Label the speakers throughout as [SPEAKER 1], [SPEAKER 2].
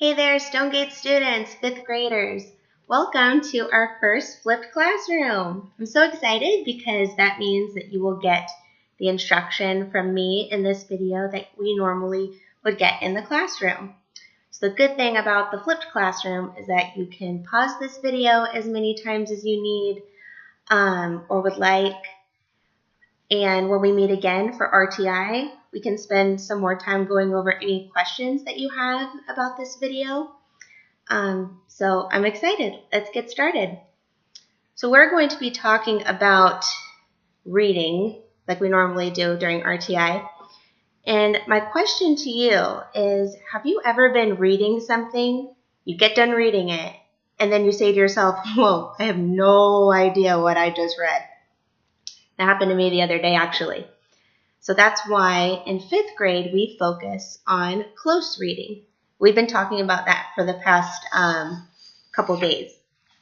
[SPEAKER 1] Hey there, Stonegate students, 5th graders. Welcome to our first flipped classroom. I'm so excited because that means that you will get the instruction from me in this video that we normally would get in the classroom. So the good thing about the flipped classroom is that you can pause this video as many times as you need or would like. And when we meet again for RTI, we can spend some more time going over any questions that you have about this video. So I'm excited. Let's get started. So we're going to be talking about reading like we normally do during RTI. And my question to you is, have you ever been reading something, you get done reading it, and then you say to yourself, whoa, I have no idea what I just read. That happened to me the other day, actually. So that's why in 5th grade, we focus on close reading. We've been talking about that for the past couple days.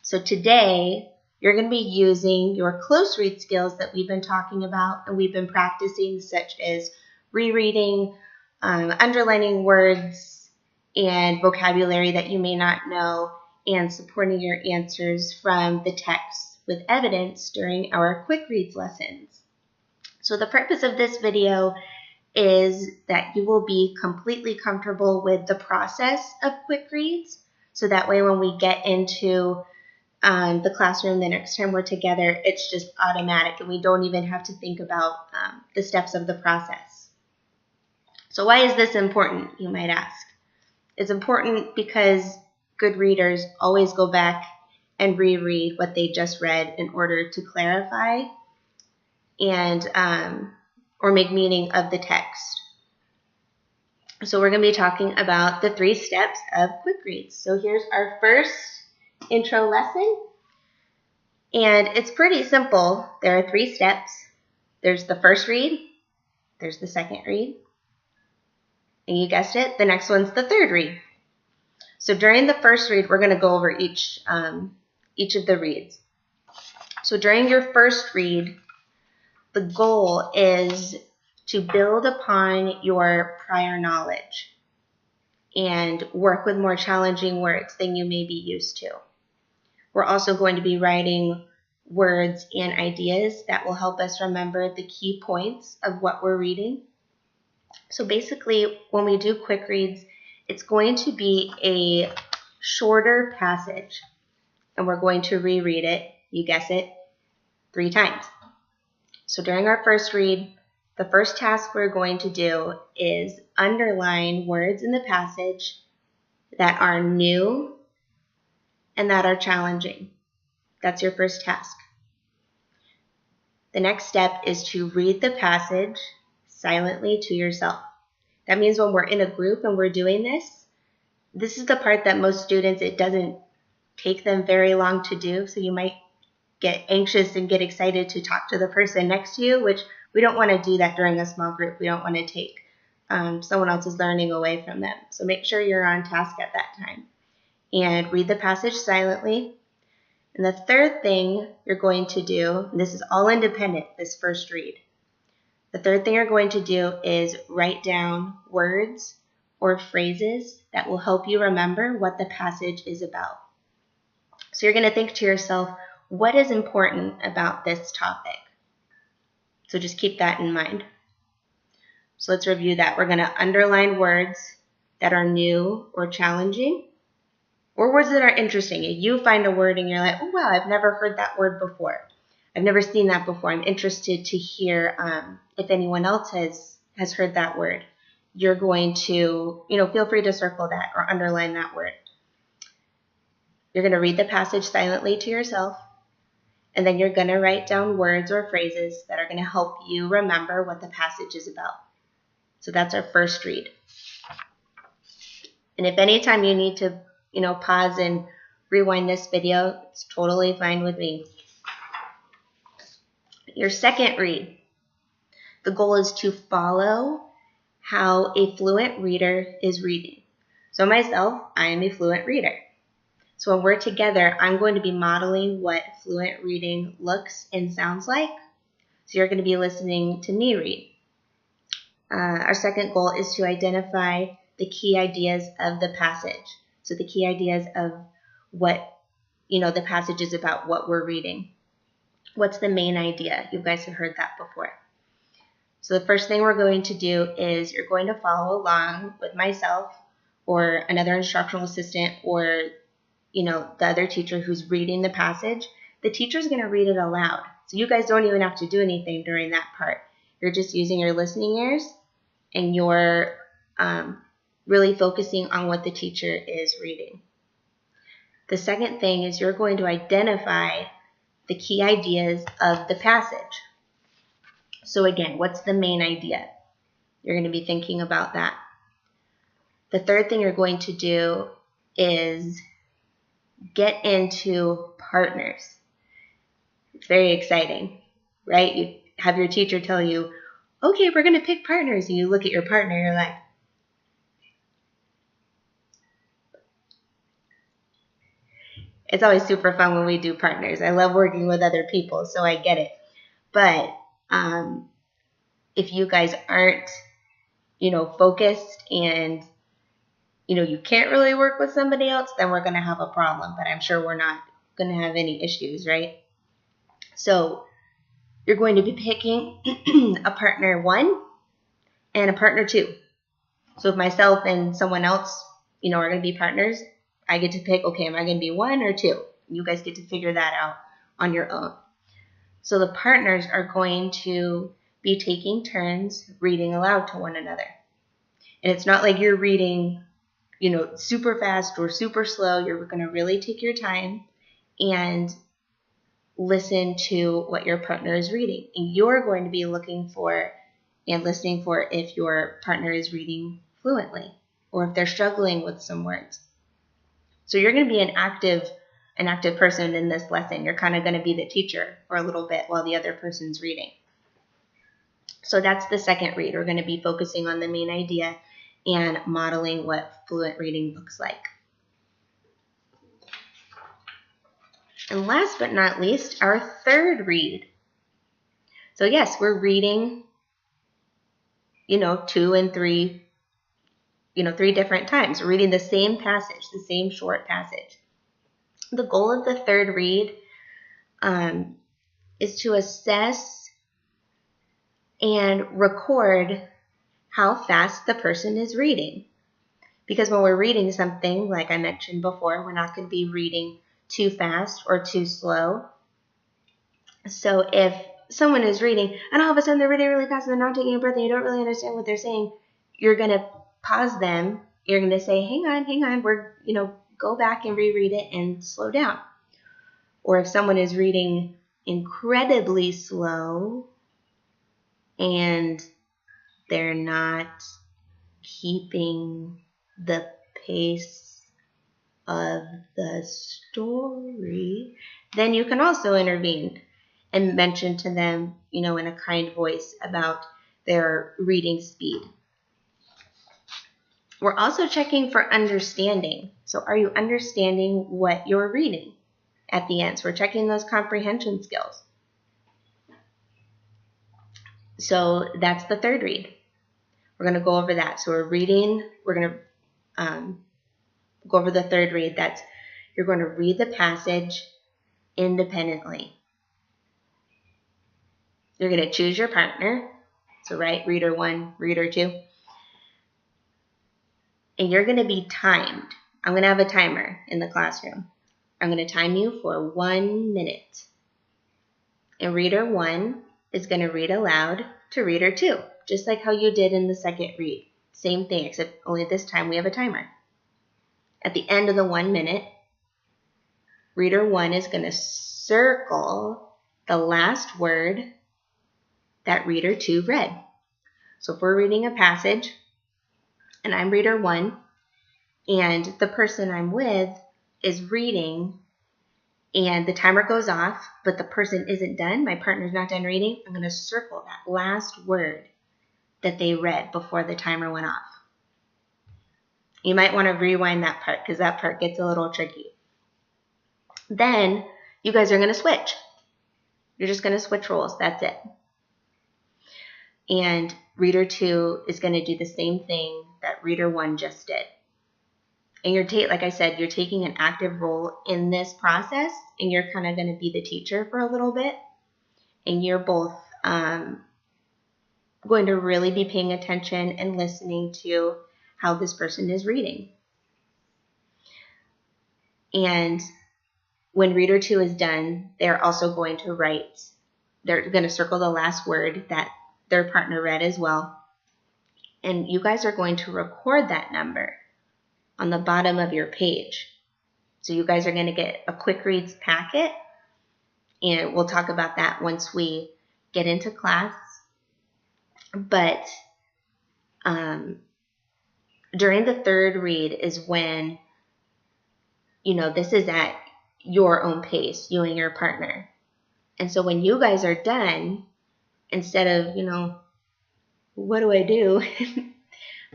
[SPEAKER 1] So today, you're going to be using your close read skills that we've been talking about and we've been practicing, such as rereading, underlining words and vocabulary that you may not know, and supporting your answers from the text with evidence during our quick reads lessons. So the purpose of this video is that you will be completely comfortable with the process of quick reads. So that way when we get into the classroom the next time we're together, it's just automatic and we don't even have to think about the steps of the process. So why is this important, you might ask? It's important because good readers always go back and reread what they just read in order to clarify and or make meaning of the text. So we're going to be talking about the 3 steps of quick reads. So here's our first intro lesson. And it's pretty simple. There are 3 steps. There's the first read, there's the second read, and you guessed it, the next one's the third read. So during the first read, we're going to go over each of the reads. So during your first read, the goal is to build upon your prior knowledge and work with more challenging words than you may be used to. We're also going to be writing words and ideas that will help us remember the key points of what we're reading. So basically, when we do quick reads, it's going to be a shorter passage, and we're going to reread it, you guess it, 3 times. So during our first read, the first task we're going to do is underline words in the passage that are new and that are challenging. That's your first task. The next step is to read the passage silently to yourself. That means when we're in a group and we're doing this is the part that most students, it doesn't take them very long to do, so you might get anxious and get excited to talk to the person next to you, which we don't want to do that during a small group. We don't want to take someone else's learning away from them. So make sure you're on task at that time. And read the passage silently. And the third thing you're going to do, and this is all independent, this first read. The third thing you're going to do is write down words or phrases that will help you remember what the passage is about. So you're going to think to yourself, what is important about this topic? So just keep that in mind. So let's review that. We're going to underline words that are new or challenging, or words that are interesting. If you find a word and you're like, oh wow, I've never heard that word before. I've never seen that before. I'm interested to hear if anyone else has heard that word. You're going to, feel free to circle that or underline that word. You're going to read the passage silently to yourself. And then you're going to write down words or phrases that are going to help you remember what the passage is about. So that's our first read. And if anytime you need to, pause and rewind this video, it's totally fine with me. Your second read. The goal is to follow how a fluent reader is reading. So myself, I am a fluent reader. So when we're together, I'm going to be modeling what fluent reading looks and sounds like. So you're going to be listening to me read. Our second goal is to identify the key ideas of the passage. So the key ideas of what, the passage is about, what we're reading. What's the main idea? You guys have heard that before. So the first thing we're going to do is you're going to follow along with myself or another instructional assistant or, the other teacher who's reading the passage. The teacher's going to read it aloud. So you guys don't even have to do anything during that part. You're just using your listening ears and you're really focusing on what the teacher is reading. The second thing is you're going to identify the key ideas of the passage. So again, what's the main idea? You're going to be thinking about that. The third thing you're going to do is get into partners. It's very exciting, right? You have your teacher tell you, okay, we're going to pick partners. And you look at your partner, you're like, it's always super fun when we do partners. I love working with other people, so I get it. But if you guys aren't, focused and, you can't really work with somebody else, then we're going to have a problem. But I'm sure we're not going to have any issues, right? So you're going to be picking a partner 1 and a partner 2. So if myself and someone else, are going to be partners, I get to pick, okay, am I going to be 1 or 2? You guys get to figure that out on your own. So the partners are going to be taking turns reading aloud to one another. And it's not like you're reading, super fast or super slow. You're going to really take your time and listen to what your partner is reading. And you're going to be looking for and listening for if your partner is reading fluently or if they're struggling with some words. So you're going to be an active person in this lesson. You're kind of going to be the teacher for a little bit while the other person's reading. So that's the second read. We're going to be focusing on the main idea and modeling what fluent reading looks like. And last but not least, our third read. So yes, we're reading, 2 and 3, 3 different times. We're reading the same passage, the same short passage. The goal of the third read is to assess and record how fast the person is reading. Because when we're reading something, like I mentioned before, we're not going to be reading too fast or too slow. So if someone is reading and all of a sudden they're reading really fast and they're not taking a breath and you don't really understand what they're saying, you're going to pause them. You're going to say, hang on, we're, go back and reread it and slow down. Or if someone is reading incredibly slow and they're not keeping the pace of the story, then you can also intervene and mention to them, in a kind voice about their reading speed. We're also checking for understanding. So are you understanding what you're reading at the end? So we're checking those comprehension skills. So that's the third read. We're going to go over that. So we're going to go over the third read. That's, you're going to read the passage independently. You're going to choose your partner. So right, reader 1, reader 2. And you're going to be timed. I'm going to have a timer in the classroom. I'm going to time you for 1 minute. And reader 1 is going to read aloud to reader 2, just like how you did in the second read. Same thing, except only this time we have a timer. At the end of the 1 minute, reader 1 is going to circle the last word that reader 2 read. So if we're reading a passage, and I'm reader 1, and the person I'm with is reading, and the timer goes off, but the person isn't done, my partner's not done reading, I'm going to circle that last word that they read before the timer went off. You might want to rewind that part because that part gets a little tricky. Then you guys are going to switch. You're just going to switch roles. That's it. And reader 2 is going to do the same thing that reader 1 just did. And like I said, you're taking an active role in this process, and you're kind of going to be the teacher for a little bit. And you're both going to really be paying attention and listening to how this person is reading. And when reader 2 is done, they're also going to they're going to circle the last word that their partner read as well. And you guys are going to record that number on the bottom of your page. So you guys are going to get a Quick Reads packet, and we'll talk about that once we get into class. But during the third read is when, this is at your own pace, you and your partner. And so when you guys are done, instead of, what do I do?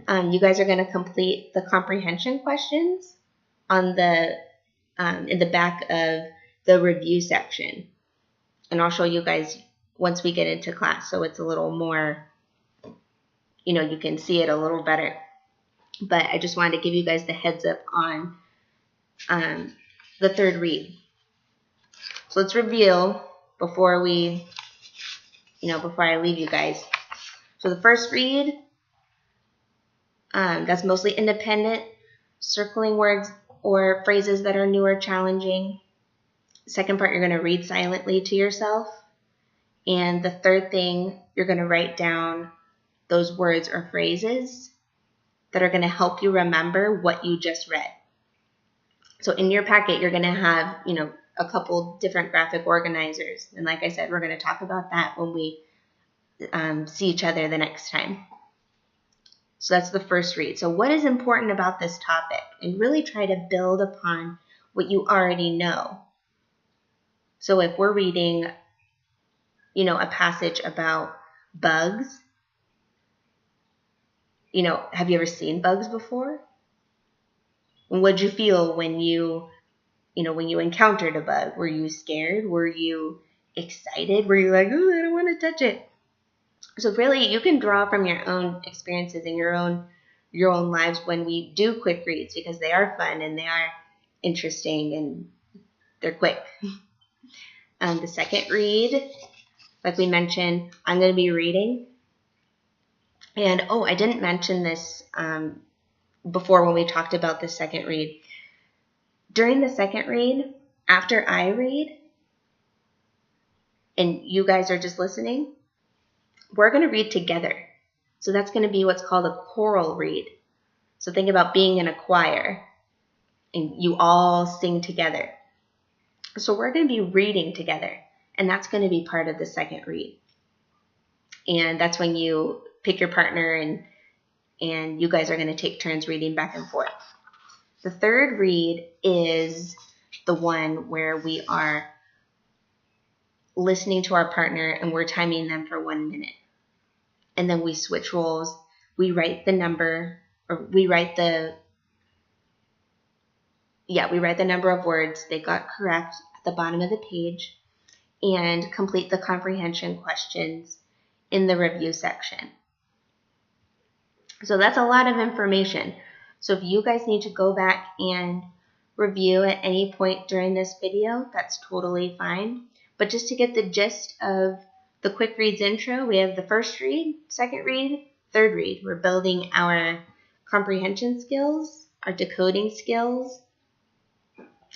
[SPEAKER 1] You guys are going to complete the comprehension questions on in the back of the review section. And I'll show you guys once we get into class, so it's a little more, you can see it a little better. But I just wanted to give you guys the heads up on the third read. So let's review before I leave you guys. So the first read, that's mostly independent, circling words or phrases that are new or challenging. Second part, you're going to read silently to yourself. And the third thing, you're going to write down those words or phrases that are going to help you remember what you just read. So in your packet, you're going to have, a couple different graphic organizers. And like I said, we're going to talk about that when we see each other the next time. So that's the first read. So what is important about this topic? And really try to build upon what you already know. So if we're reading, a passage about bugs, have you ever seen bugs before? And what'd you feel when you encountered a bug? Were you scared? Were you excited? Were you like, oh, I don't want to touch it? So really, you can draw from your own experiences and your own lives when we do quick reads, because they are fun and they are interesting and they're quick. The second read, like we mentioned, I'm going to be reading. And I didn't mention this before when we talked about the second read. During the second read, after I read, and you guys are just listening, we're going to read together. So that's going to be what's called a choral read. So think about being in a choir and you all sing together. So we're going to be reading together, and that's going to be part of the second read. And that's when you pick your partner and you guys are going to take turns reading back and forth. The third read is the one where we are listening to our partner and we're timing them for 1 minute. And then we switch roles. We write the number, or we write the number of words they got correct at the bottom of the page, and complete the comprehension questions in the review section. So that's a lot of information. So if you guys need to go back and review at any point during this video, that's totally fine. But just to get the gist of the Quick Reads Intro, we have the first read, second read, third read. We're building our comprehension skills, our decoding skills,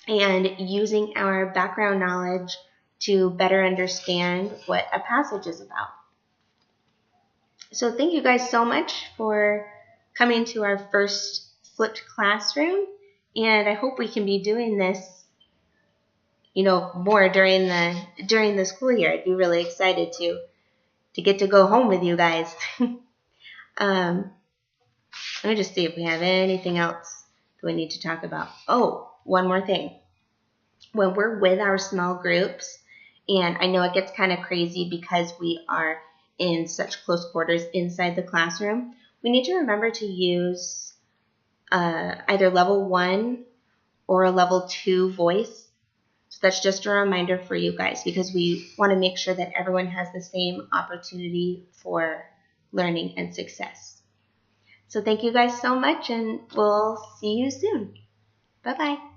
[SPEAKER 1] and using our background knowledge to better understand what a passage is about. So thank you guys so much for coming to our first flipped classroom, and I hope we can be doing this more during the school year. I'd be really excited to get to go home with you guys. Let me just see if we have anything else that we need to talk about. Oh, one more thing. When we're with our small groups, and I know it gets kind of crazy because we are in such close quarters inside the classroom, we need to remember to use either level 1 or a level 2 voice. So that's just a reminder for you guys, because we want to make sure that everyone has the same opportunity for learning and success. So thank you guys so much, and we'll see you soon. Bye-bye.